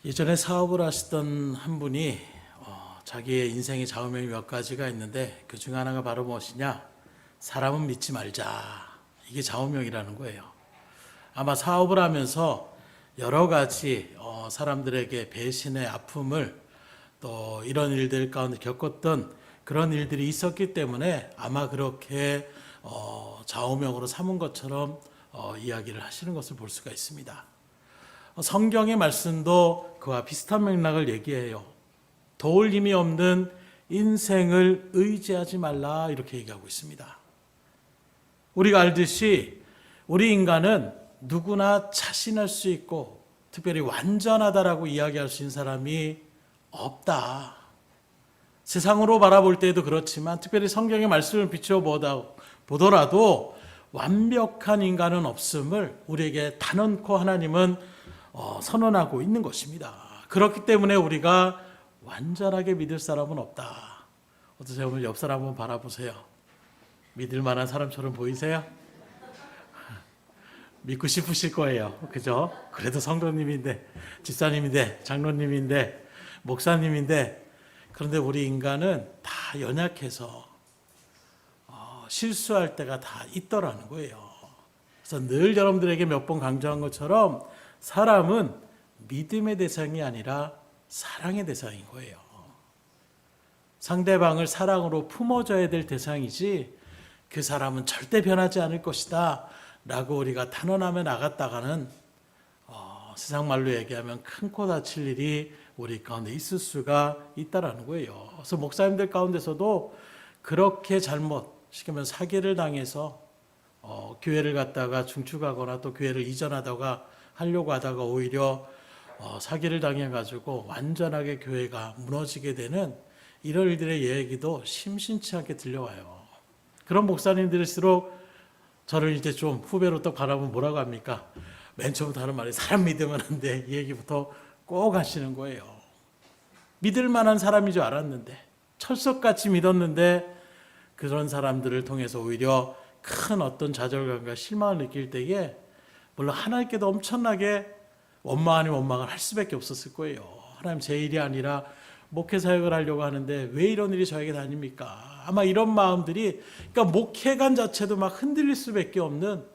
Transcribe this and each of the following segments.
예전에 사업을 하시던 한 분이 자기의 인생의 좌우명이 몇 가지가 있는데 그 중 하나가 바로 무엇이냐? 사람은 믿지 말자. 이게 좌우명이라는 거예요. 아마 사업을 하면서 여러 가지 사람들에게 배신의 아픔을 또 이런 일들 가운데 겪었던 그런 일들이 있었기 때문에 아마 그렇게 좌우명으로 삼은 것처럼 이야기를 하시는 것을 볼 수가 있습니다. 성경의 말씀도 그와 비슷한 맥락을 얘기해요. 도울 힘이 없는 인생을 의지하지 말라 이렇게 얘기하고 있습니다. 우리가 알듯이 우리 인간은 누구나 자신할 수 있고 특별히 완전하다라고 이야기할 수 있는 사람이 없다. 세상으로 바라볼 때도 그렇지만 특별히 성경의 말씀을 비추어 보더라도 완벽한 인간은 없음을 우리에게 단언코 하나님은 선언하고 있는 것입니다. 그렇기 때문에 우리가 완전하게 믿을 사람은 없다. 어떠세요? 오늘 옆 사람 한번 바라보세요. 믿을 만한 사람처럼 보이세요? 믿고 싶으실 거예요. 그죠? 그래도 성도님인데, 집사님인데, 장로님인데, 목사님인데, 그런데 우리 인간은 다 연약해서 실수할 때가 다 있더라는 거예요. 그래서 늘 여러분들에게 몇 번 강조한 것처럼 사람은 믿음의 대상이 아니라 사랑의 대상인 거예요. 상대방을 사랑으로 품어줘야 될 대상이지 그 사람은 절대 변하지 않을 것이다 라고 우리가 단언하며 나갔다가는 세상 말로 얘기하면 큰 코 다칠 일이 우리 가운데 있을 수가 있다라는 거예요. 그래서 목사님들 가운데서도 그렇게 시키면 사기를 당해서 교회를 갔다가 중축하거나 또 교회를 이전하다가 하려고 하다가 오히려 사기를 당해가지고 완전하게 교회가 무너지게 되는 이런 일들의 얘기도 심심치 않게 들려와요. 그런 목사님들일수록 저를 이제 좀 후배로 또 바라보면 뭐라고 합니까? 맨 처음부터 하는 말이 사람 믿으면 안 돼. 이 얘기부터 꼭 하시는 거예요. 믿을 만한 사람인 줄 알았는데 철석같이 믿었는데 그런 사람들을 통해서 오히려 큰 어떤 좌절감과 실망을 느낄 때에 물론 하나님께도 엄청나게 원망 아닌 원망을 할 수밖에 없었을 거예요. 하나님 제 일이 아니라 목회 사역을 하려고 하는데 왜 이런 일이 저에게 다닙니까? 아마 이런 마음들이 그러니까 목회관 자체도 막 흔들릴 수밖에 없는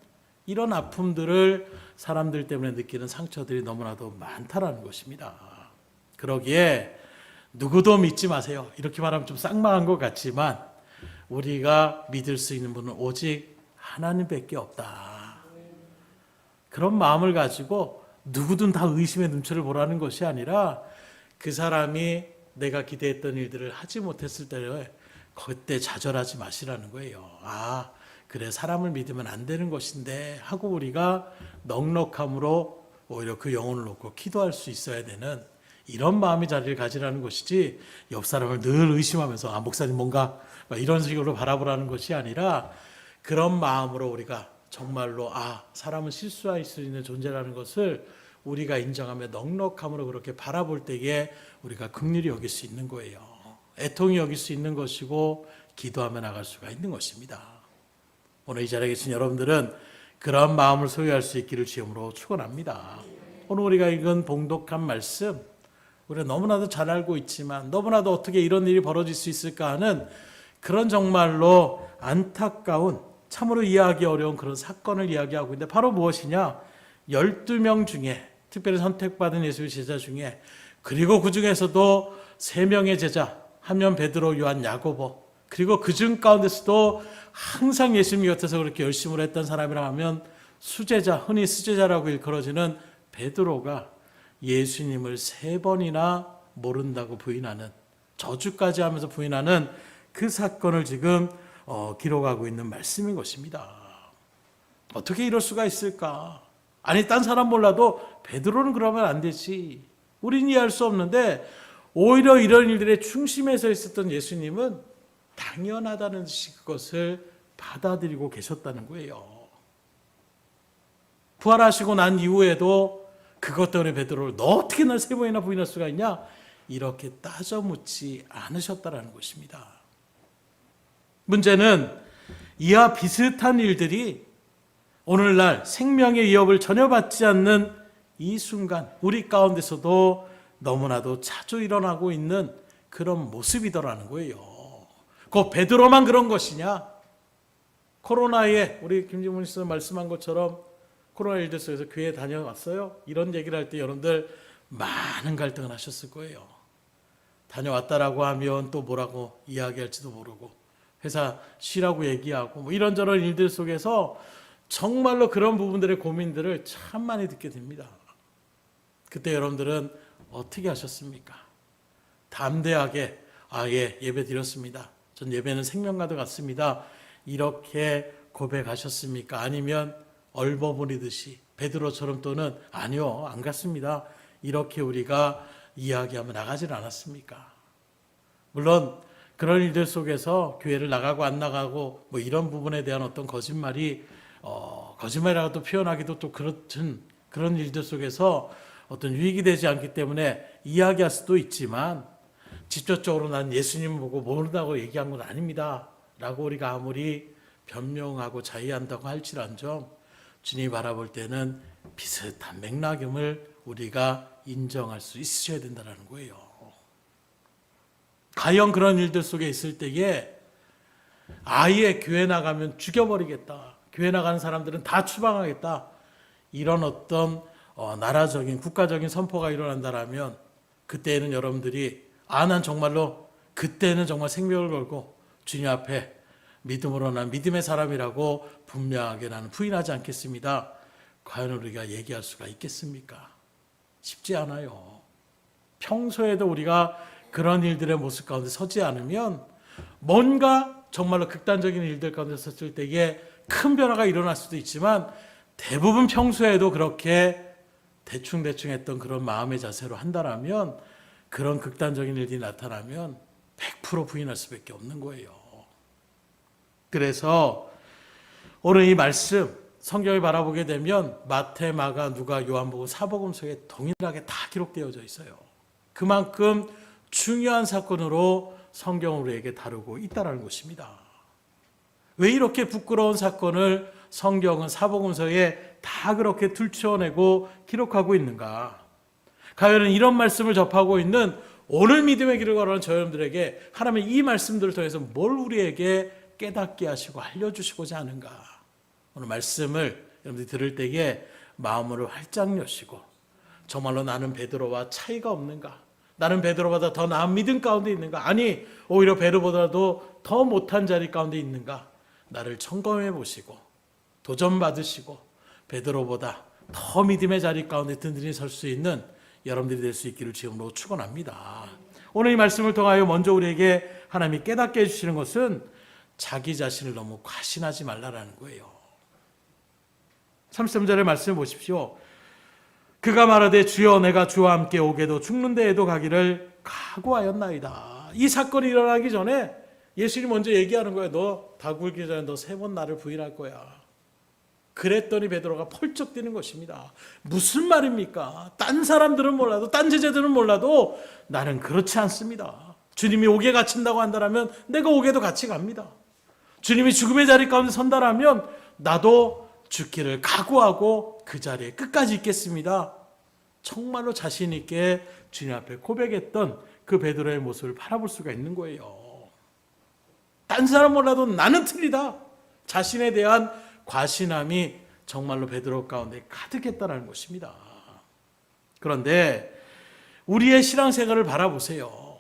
이런 아픔들을 사람들 때문에 느끼는 상처들이 너무나도 많다라는 것입니다. 그러기에 누구도 믿지 마세요. 이렇게 말하면 좀 쌍망한 것 같지만 우리가 믿을 수 있는 분은 오직 하나님밖에 없다. 그런 마음을 가지고 누구든 다 의심의 눈초를 보라는 것이 아니라 그 사람이 내가 기대했던 일들을 하지 못했을 때 그때 좌절하지 마시라는 거예요. 아, 그래 사람을 믿으면 안 되는 것인데 하고 우리가 넉넉함으로 오히려 그 영혼을 놓고 기도할 수 있어야 되는 이런 마음의 자리를 가지라는 것이지 옆 사람을 늘 의심하면서 목사님 뭔가 이런 식으로 바라보라는 것이 아니라 그런 마음으로 우리가 정말로 사람은 실수할 수 있는 존재라는 것을 우리가 인정하며 넉넉함으로 그렇게 바라볼 때에 우리가 긍휼히 여길 수 있는 거예요. 애통히 여길 수 있는 것이고 기도하며 나갈 수가 있는 것입니다. 오늘 이 자리에 계신 여러분들은 그런 마음을 소유할 수 있기를 주님으로 축원합니다. 오늘 우리가 읽은 봉독한 말씀 우리가 너무나도 잘 알고 있지만 너무나도 어떻게 이런 일이 벌어질 수 있을까 하는 그런 정말로 안타까운 참으로 이해하기 어려운 그런 사건을 이야기하고 있는데 바로 무엇이냐? 12명 중에 특별히 선택받은 예수의 제자 중에 그리고 그 중에서도 3명의 제자 한 명 베드로, 요한, 야고보 그리고 그중 가운데서도 항상 예수님 곁에서 그렇게 열심을 했던 사람이라 하면 수제자, 흔히 수제자라고 일컬어지는 베드로가 예수님을 3번이나 모른다고 부인하는 저주까지 하면서 부인하는 그 사건을 지금 기록하고 있는 말씀인 것입니다. 어떻게 이럴 수가 있을까? 아니 딴 사람 몰라도 베드로는 그러면 안 되지. 우린 이해할 수 없는데 오히려 이런 일들의 중심에 서 있었던 예수님은 당연하다는 듯이 그것을 받아들이고 계셨다는 거예요. 부활하시고 난 이후에도 그것 때문에 베드로를 너 어떻게 날 3번이나 부인할 수가 있냐? 이렇게 따져 묻지 않으셨다는 것입니다. 문제는 이와 비슷한 일들이 오늘날 생명의 위협을 전혀 받지 않는 이 순간 우리 가운데서도 너무나도 자주 일어나고 있는 그런 모습이더라는 거예요. 그 베드로만 그런 것이냐? 코로나에 우리 김진문 씨가 말씀한 것처럼 코로나19 속에서 교회 다녀왔어요? 이런 얘기를 할 때 여러분들 많은 갈등을 하셨을 거예요. 다녀왔다라고 하면 또 뭐라고 이야기할지도 모르고 회사 쉬라고 얘기하고 뭐 이런저런 일들 속에서 정말로 그런 부분들의 고민들을 참 많이 듣게 됩니다. 그때 여러분들은 어떻게 하셨습니까? 담대하게 예배 드렸습니다. 전 예배는 생명과도 같습니다. 이렇게 고백하셨습니까? 아니면 얼버무리듯이 베드로처럼 또는 아니요 안 갔습니다. 이렇게 우리가 이야기하며 나가질 않았습니까? 물론 그런 일들 속에서 교회를 나가고 안 나가고 뭐 이런 부분에 대한 어떤 거짓말이 거짓말이라고 표현하기도 또 그런 일들 속에서 어떤 유익이 되지 않기 때문에 이야기할 수도 있지만 직접적으로 난 예수님 보고 모른다고 얘기한 건 아닙니다 라고 우리가 아무리 변명하고 자의한다고 할지언정 주님이 바라볼 때는 비슷한 맥락임을 우리가 인정할 수 있으셔야 된다는 거예요. 과연 그런 일들 속에 있을 때에 아예 교회 나가면 죽여버리겠다. 교회 나가는 사람들은 다 추방하겠다. 이런 어떤 나라적인 국가적인 선포가 일어난다라면 그때는 여러분들이 난 정말로 그때는 정말 생명을 걸고 주님 앞에 믿음으로 난 믿음의 사람이라고 분명하게 나는 부인하지 않겠습니다. 과연 우리가 얘기할 수가 있겠습니까? 쉽지 않아요. 평소에도 우리가 그런 일들의 모습 가운데 서지 않으면 뭔가 정말로 극단적인 일들 가운데 섰을 때에 큰 변화가 일어날 수도 있지만 대부분 평소에도 그렇게 대충대충 했던 그런 마음의 자세로 한다라면 그런 극단적인 일이 나타나면 100% 부인할 수밖에 없는 거예요. 그래서 오늘 이 말씀 성경을 바라보게 되면 마태, 마가, 누가, 요한복음, 사복음 속에 동일하게 다 기록되어져 있어요. 그만큼 중요한 사건으로 성경을 우리에게 다루고 있다는 것입니다. 왜 이렇게 부끄러운 사건을 성경은 사복음서에 다 그렇게 들춰내고 기록하고 있는가? 가요는 이런 말씀을 접하고 있는 오늘 믿음의 길을 걸어가는 저 여러분들에게 하나님의 이 말씀들을 통해서 뭘 우리에게 깨닫게 하시고 알려주시고자 하는가? 오늘 말씀을 여러분들이 들을 때에 마음을 활짝 여시고 정말로 나는 베드로와 차이가 없는가? 나는 베드로보다 더 나은 믿음 가운데 있는가? 아니 오히려 베드로보다도 더 못한 자리 가운데 있는가? 나를 점검해 보시고 도전받으시고 베드로보다 더 믿음의 자리 가운데 든든히 설 수 있는 여러분들이 될 수 있기를 주님으로 축원합니다. 오늘 이 말씀을 통하여 먼저 우리에게 하나님이 깨닫게 해주시는 것은 자기 자신을 너무 과신하지 말라라는 거예요. 33절의 말씀을 보십시오. 그가 말하되 주여 내가 주와 함께 오게도 죽는 데에도 가기를 각오하였나이다. 이 사건이 일어나기 전에 예수님이 먼저 얘기하는 거예요. 너 다 굴기 전에 너 3번 나를 부인할 거야. 그랬더니 베드로가 펄쩍 뛰는 것입니다. 무슨 말입니까? 딴 사람들은 몰라도 딴 제자들은 몰라도 나는 그렇지 않습니다. 주님이 옥에 갇힌다고 한다면 내가 옥에도 같이 갑니다. 주님이 죽음의 자리 가운데 선다라면 나도 죽기를 각오하고 그 자리에 끝까지 있겠습니다. 정말로 자신 있게 주님 앞에 고백했던 그 베드로의 모습을 바라볼 수가 있는 거예요. 딴 사람 몰라도 나는 틀리다. 자신에 대한 과신함이 정말로 베드로 가운데 가득했다는 것입니다. 그런데 우리의 신앙생활을 바라보세요.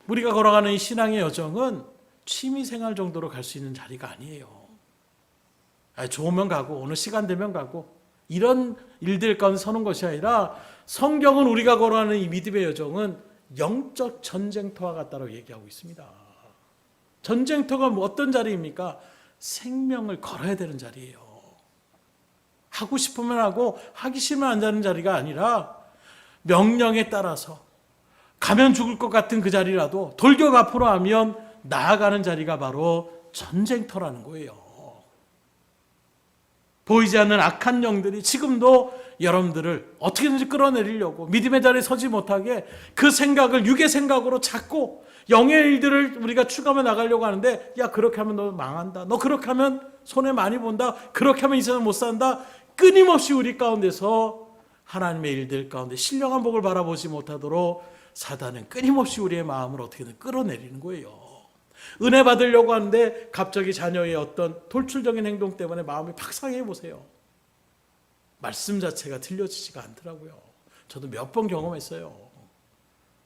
우리가 걸어가는 이 신앙의 여정은 취미생활 정도로 갈 수 있는 자리가 아니에요. 좋으면 가고 오늘 시간 되면 가고 이런 일들 가운데 서는 것이 아니라 성경은 우리가 걸어가는 이 믿음의 여정은 영적 전쟁터와 같다고 얘기하고 있습니다. 전쟁터가 어떤 자리입니까? 생명을 걸어야 되는 자리예요. 하고 싶으면 하고 하기 싫으면 안 자는 자리가 아니라 명령에 따라서 가면 죽을 것 같은 그 자리라도 돌격 앞으로 하면 나아가는 자리가 바로 전쟁터라는 거예요. 보이지 않는 악한 영들이 지금도 여러분들을 어떻게든지 끌어내리려고 믿음의 자리에 서지 못하게 그 생각을 육의 생각으로 잡고 영의 일들을 우리가 추가하며 나가려고 하는데 야 그렇게 하면 너 망한다. 너 그렇게 하면 손해 많이 본다. 그렇게 하면 이 세상 못 산다. 끊임없이 우리 가운데서 하나님의 일들 가운데 신령한 복을 바라보지 못하도록 사단은 끊임없이 우리의 마음을 어떻게든 끌어내리는 거예요. 은혜 받으려고 하는데 갑자기 자녀의 어떤 돌출적인 행동 때문에 마음이 박상해 보세요. 말씀 자체가 들려지지가 않더라고요. 저도 몇 번 경험했어요.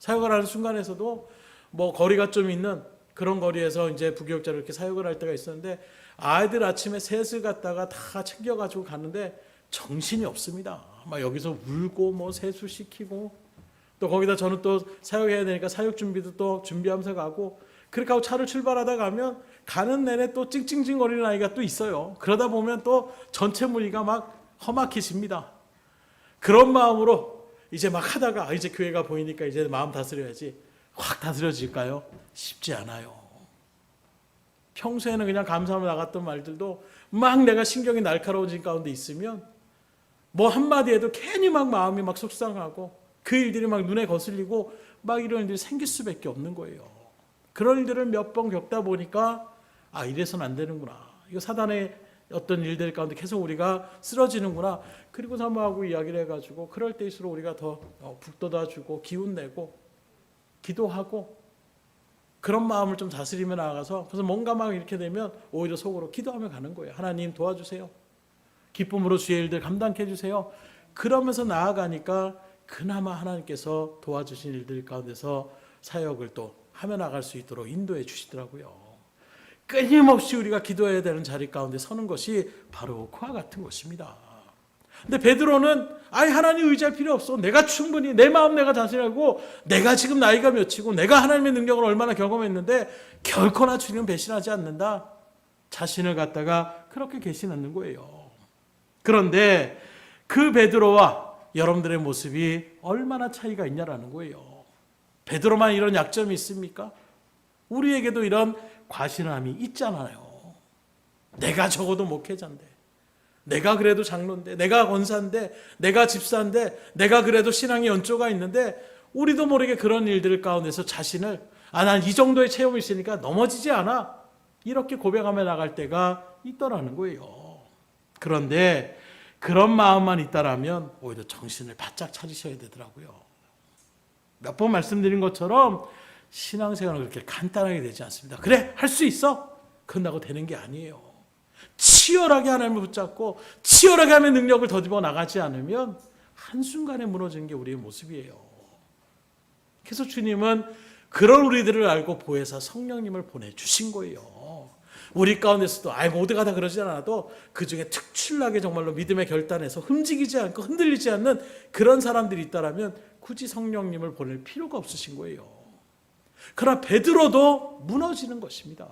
사역을 하는 순간에서도 뭐 거리가 좀 있는 그런 거리에서 이제 부교육자로 이렇게 사역을 할 때가 있었는데 아이들 아침에 셋을 갖다가 다 챙겨가지고 가는데 정신이 없습니다. 막 여기서 울고 뭐 세수시키고 또 거기다 저는 또 사역해야 되니까 사역 준비도 또 준비하면서 가고 그렇게 하고 차를 출발하다 가면 가는 내내 또 찡찡찡거리는 아이가 또 있어요. 그러다 보면 또 전체 무리가 막 험악해집니다. 그런 마음으로 이제 막 하다가 이제 교회가 보이니까 이제 마음 다스려야지 확 다스려질까요? 쉽지 않아요. 평소에는 그냥 감사하며 나갔던 말들도 막 내가 신경이 날카로워진 가운데 있으면 뭐 한마디 해도 괜히 막 마음이 막 속상하고 그 일들이 막 눈에 거슬리고 막 이런 일들이 생길 수밖에 없는 거예요. 그런 일들을 몇 번 겪다 보니까 아 이래서는 안 되는구나. 이거 사단의 어떤 일들 가운데 계속 우리가 쓰러지는구나. 그리고 사모하고 이야기를 해가지고 그럴 때일수록 우리가 더 북돋아주고 기운내고 기도하고 그런 마음을 좀 다스리며 나아가서 그래서 뭔가 막 이렇게 되면 오히려 속으로 기도하며 가는 거예요. 하나님 도와주세요. 기쁨으로 주의 일들 감당해 주세요. 그러면서 나아가니까 그나마 하나님께서 도와주신 일들 가운데서 사역을 또 하며 나갈 수 있도록 인도해 주시더라고요. 끊임없이 우리가 기도해야 되는 자리 가운데 서는 것이 바로 그와 같은 것입니다. 근데 베드로는 아예 하나님 의지할 필요 없어. 내가 충분히 내 마음 내가 다스리고 내가 지금 나이가 몇이고 내가 하나님의 능력을 얼마나 경험했는데 결코나 주님은 배신하지 않는다. 자신을 갖다가 그렇게 계시는 거예요. 그런데 그 베드로와 여러분들의 모습이 얼마나 차이가 있냐라는 거예요. 베드로만 이런 약점이 있습니까? 우리에게도 이런 과신함이 있잖아요. 내가 적어도 목회자인데 내가 그래도 장로인데 내가 권사인데 내가 집사인데 내가 그래도 신앙의 연조가 있는데 우리도 모르게 그런 일들 가운데서 자신을 난 이 정도의 체험이 있으니까 넘어지지 않아 이렇게 고백하며 나갈 때가 있더라는 거예요. 그런데 그런 마음만 있다라면 오히려 정신을 바짝 차리셔야 되더라고요. 몇 번 말씀드린 것처럼 신앙생활은 그렇게 간단하게 되지 않습니다. 그래 할 수 있어 그런다고 되는 게 아니에요. 치열하게 하나님을 붙잡고 치열하게 하면 능력을 더집어 나가지 않으면 한순간에 무너지는 게 우리의 모습이에요. 그래서 주님은 그런 우리들을 알고 보혜사 성령님을 보내주신 거예요. 우리 가운데서도 모두가 다 그러지 않아도 그중에 특출나게 정말로 믿음의 결단에서 흠지기지 않고 흔들리지 않는 그런 사람들이 있다면 굳이 성령님을 보낼 필요가 없으신 거예요. 그러나 베드로도 무너지는 것입니다.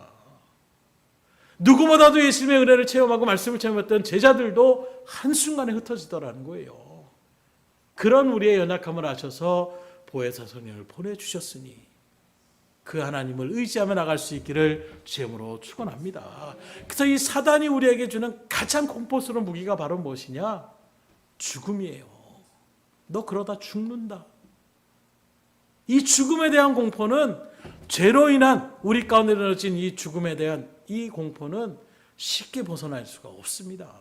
누구보다도 예수님의 은혜를 체험하고 말씀을 체험했던 제자들도 한순간에 흩어지더라는 거예요. 그런 우리의 연약함을 아셔서 보혜사 성령을 보내주셨으니 그 하나님을 의지하며 나갈 수 있기를 주님으로 축원합니다. 그래서 이 사단이 우리에게 주는 가장 공포스러운 무기가 바로 무엇이냐? 죽음이에요. 너 그러다 죽는다. 이 죽음에 대한 공포는 죄로 인한 우리 가운데 일어나진 이 죽음에 대한 이 공포는 쉽게 벗어날 수가 없습니다.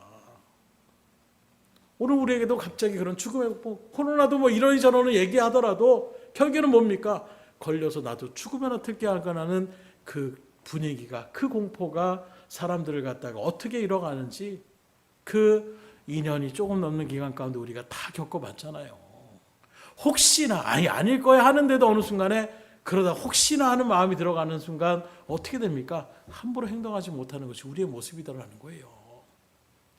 오늘 우리에게도 갑자기 그런 죽음의 공포, 코로나도 뭐 이러니 저러니 얘기하더라도 결국에는 뭡니까? 걸려서 나도 죽으면 어떻게 할까라는 그 분위기가, 그 공포가 사람들을 갖다가 어떻게 이뤄가는지 그 2년이 조금 넘는 기간 가운데 우리가 다 겪어봤잖아요. 혹시나 아닐 거야 하는데도 어느 순간에 그러다 혹시나 하는 마음이 들어가는 순간 어떻게 됩니까? 함부로 행동하지 못하는 것이 우리의 모습이더라는 거예요.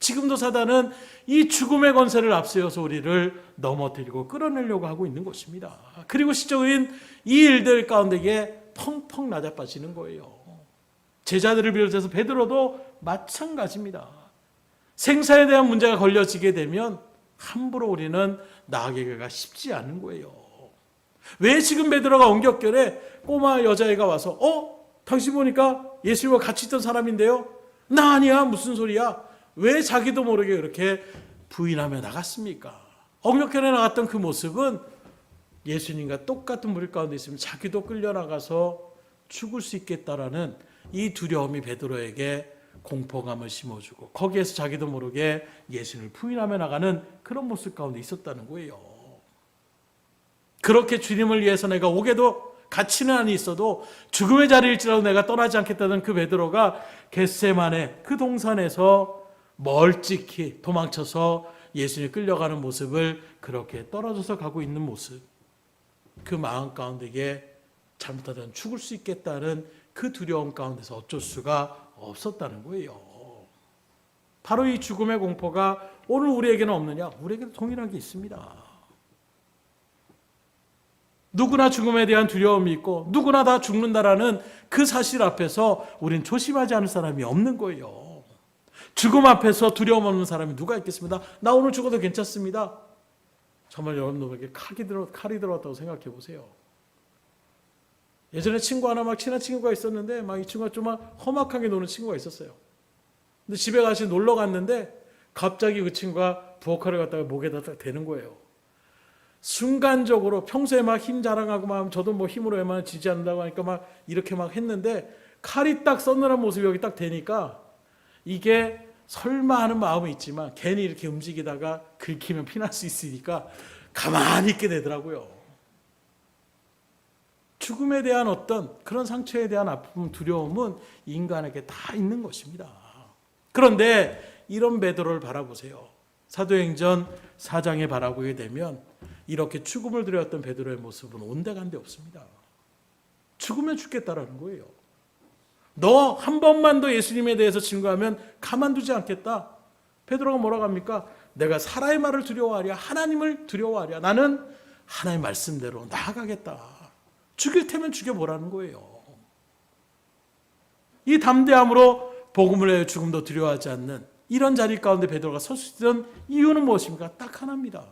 지금도 사단은 이 죽음의 권세를 앞세워서 우리를 넘어뜨리고 끌어내려고 하고 있는 것입니다. 그리고 시적인 이 일들 가운데에 펑펑 낮아빠지는 거예요. 제자들을 비롯해서 베드로도 마찬가지입니다. 생사에 대한 문제가 걸려지게 되면 함부로 우리는 나아가기가 쉽지 않은 거예요. 왜 지금 베드로가 엉겹결에 꼬마 여자애가 와서 당신 보니까 예수님과 같이 있던 사람인데요? 나 아니야 무슨 소리야? 왜 자기도 모르게 그렇게 부인하며 나갔습니까? 엉겹결에 나갔던 그 모습은 예수님과 똑같은 무리 가운데 있으면 자기도 끌려나가서 죽을 수 있겠다라는 이 두려움이 베드로에게 공포감을 심어주고 거기에서 자기도 모르게 예수님을 부인하며 나가는 그런 모습 가운데 있었다는 거예요. 그렇게 주님을 위해서 내가 오게도 갇히는 한이 있어도 죽음의 자리일지라도 내가 떠나지 않겠다는 그 베드로가 겟세마네 그 동산에서 멀찍이 도망쳐서 예수님이 끌려가는 모습을 그렇게 떨어져서 가고 있는 모습, 그 마음 가운데에 잘못하다면 죽을 수 있겠다는 그 두려움 가운데서 어쩔 수가 없었다는 거예요. 바로 이 죽음의 공포가 오늘 우리에게는 없느냐? 우리에게도 동일하게 있습니다. 누구나 죽음에 대한 두려움이 있고 누구나 다 죽는다라는 그 사실 앞에서 우린 조심하지 않을 사람이 없는 거예요. 죽음 앞에서 두려움 없는 사람이 누가 있겠습니다. 나 오늘 죽어도 괜찮습니다. 정말 여러분들에게 칼이 들어왔다고 생각해 보세요. 예전에 친구 하나 막 친한 친구가 있었는데 막 이 친구가 좀 험악하게 노는 친구가 있었어요. 근데 집에 같이 놀러 갔는데 갑자기 그 친구가 부엌칼을 갖다가 목에다 딱 대는 거예요. 순간적으로 평소에 막 힘 자랑하고 막 저도 뭐 힘으로 웬만하면 지지 않는다고 하니까 막 이렇게 막 했는데 칼이 딱 서늘한 모습이 여기 딱 되니까 이게 설마 하는 마음은 있지만 괜히 이렇게 움직이다가 긁히면 피날 수 있으니까 가만히 있게 되더라고요. 죽음에 대한 어떤 그런 상처에 대한 아픔, 두려움은 인간에게 다 있는 것입니다. 그런데 이런 베드로를 바라보세요. 사도행전 4장에 바라보게 되면 이렇게 죽음을 두려웠던 베드로의 모습은 온데간데 없습니다. 죽으면 죽겠다라는 거예요. 너 한 번만 더 예수님에 대해서 증거하면 가만두지 않겠다. 베드로가 뭐라고 합니까? 내가 사람의 말을 두려워하랴 하나님을 두려워하랴. 나는 하나님의 말씀대로 나아가겠다. 죽일 테면 죽여보라는 거예요. 이 담대함으로 복음을 위하여 죽음도 두려워하지 않는 이런 자리 가운데 베드로가 설 수 있던 이유는 무엇입니까? 딱 하나입니다.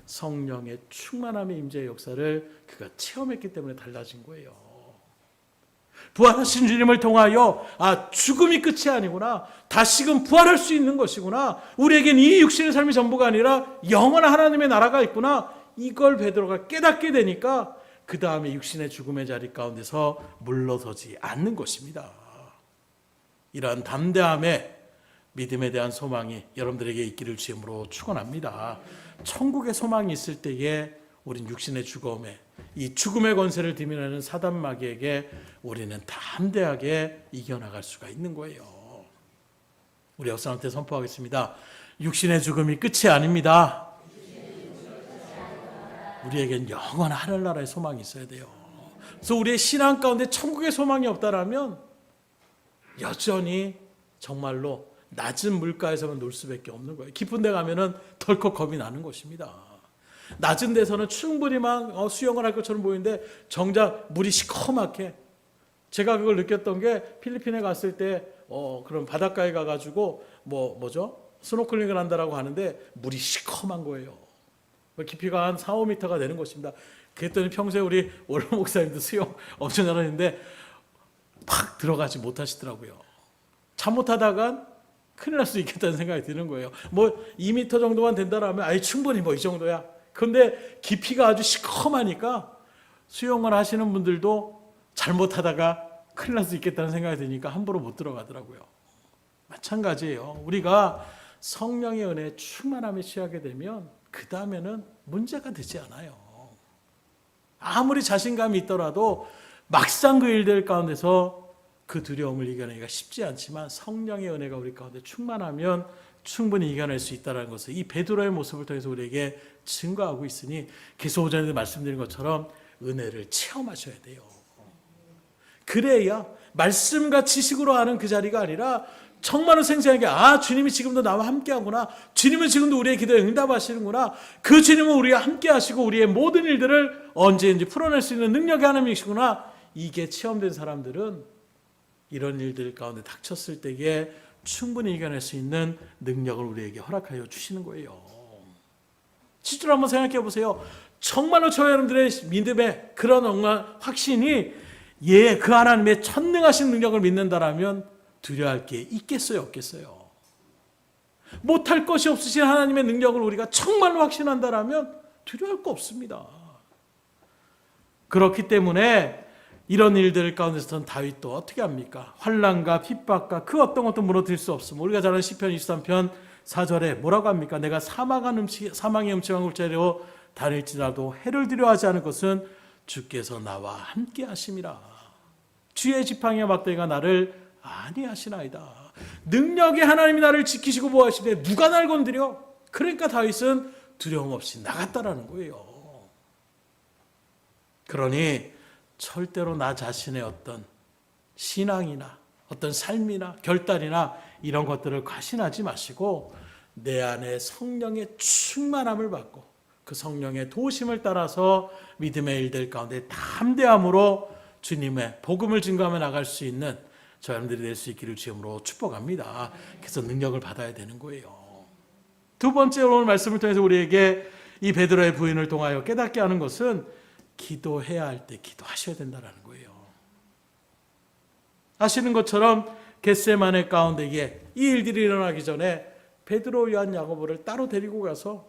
성령의 충만함의 임재의 역사를 그가 체험했기 때문에 달라진 거예요. 부활하신 주님을 통하여 죽음이 끝이 아니구나. 다시금 부활할 수 있는 것이구나. 우리에겐 이 육신의 삶이 전부가 아니라 영원한 하나님의 나라가 있구나. 이걸 베드로가 깨닫게 되니까 그 다음에 육신의 죽음의 자리 가운데서 물러서지 않는 것입니다. 이러한 담대함의 믿음에 대한 소망이 여러분들에게 있기를 주임으로 축원합니다. 천국의 소망이 있을 때에 우린 육신의 죽음에 이 죽음의 권세를 디미하는 사단 마귀에게 우리는 담대하게 이겨나갈 수가 있는 거예요. 우리 역사한테 선포하겠습니다. 육신의 죽음이 끝이 아닙니다. 우리에겐 영원한 하늘나라의 소망이 있어야 돼요. 그래서 우리의 신앙 가운데 천국의 소망이 없다라면 여전히 정말로 낮은 물가에서만 놀 수밖에 없는 거예요. 깊은 데 가면은 덜컥 겁이 나는 것입니다. 낮은 데서는 충분히 막 수영을 할 것처럼 보이는데 정작 물이 시커멓게, 제가 그걸 느꼈던 게 필리핀에 갔을 때 그런 바닷가에 가가지고 스노클링을 한다라고 하는데 물이 시커먼 거예요. 깊이가 한 4, 5m가 되는 것입니다. 그랬더니 평소에 우리 원로 목사님도 수영 엄청 잘하는데 팍 들어가지 못하시더라고요. 잘못하다간 큰일 날 수 있겠다는 생각이 드는 거예요. 2m 정도만 된다라면 충분히 이 정도야. 그런데 깊이가 아주 시커하니까 수영을 하시는 분들도 잘못하다가 큰일 날 수 있겠다는 생각이 드니까 함부로 못 들어가더라고요. 마찬가지예요. 우리가 성령의 은혜에 충만함에 취하게 되면 그 다음에는 문제가 되지 않아요. 아무리 자신감이 있더라도 막상 그 일들 가운데서 그 두려움을 이겨내기가 쉽지 않지만 성령의 은혜가 우리 가운데 충만하면 충분히 이겨낼 수 있다는 것을 이 베드로의 모습을 통해서 우리에게 증거하고 있으니 계속 오전에도 말씀드린 것처럼 은혜를 체험하셔야 돼요. 그래야 말씀과 지식으로 하는 그 자리가 아니라 정말로 생생하게 주님이 지금도 나와 함께하구나. 주님은 지금도 우리의 기도에 응답하시는구나. 그 주님은 우리와 함께하시고 우리의 모든 일들을 언제든지 풀어낼 수 있는 능력의 하나님이시구나. 이게 체험된 사람들은 이런 일들 가운데 닥쳤을 때에 충분히 이겨낼 수 있는 능력을 우리에게 허락하여 주시는 거예요. 실제로 한번 생각해 보세요. 정말로 저 여러분들의 믿음의 그런 확신이 그 하나님의 천능하신 능력을 믿는다라면 두려워할 게 있겠어요, 없겠어요? 못할 것이 없으신 하나님의 능력을 우리가 정말로 확신한다라면 두려워할 거 없습니다. 그렇기 때문에 이런 일들 가운데서는 다윗도 어떻게 합니까? 환난과 핍박과 그 어떤 것도 무너뜨릴 수 없음. 우리가 잘 아는 시편 23편 4절에 뭐라고 합니까? 내가 사망의 음침한 골짜기로 다닐지라도 해를 두려워 하지 않을 것은 주께서 나와 함께 하심이라. 주의 지팡이와 막대기가 나를 안위하시나이다. 능력의 하나님이 나를 지키시고 보호하시되 누가 날 건드려? 그러니까 다윗은 두려움 없이 나갔다라는 거예요. 그러니 절대로 나 자신의 어떤 신앙이나 어떤 삶이나 결단이나 이런 것들을 과신하지 마시고 내 안에 성령의 충만함을 받고 그 성령의 도심을 따라서 믿음의 일들 가운데 담대함으로 주님의 복음을 증거하며 나갈 수 있는 저 여러분들이 될 수 있기를 주님으로 축복합니다. 그래서 능력을 받아야 되는 거예요. 두 번째로 오늘 말씀을 통해서 우리에게 이 베드로의 부인을 통하여 깨닫게 하는 것은 기도해야 할 때 기도하셔야 된다는 거예요. 아시는 것처럼 겟세마네 가운데에 이 일들이 일어나기 전에 베드로, 요한, 야고보를 따로 데리고 가서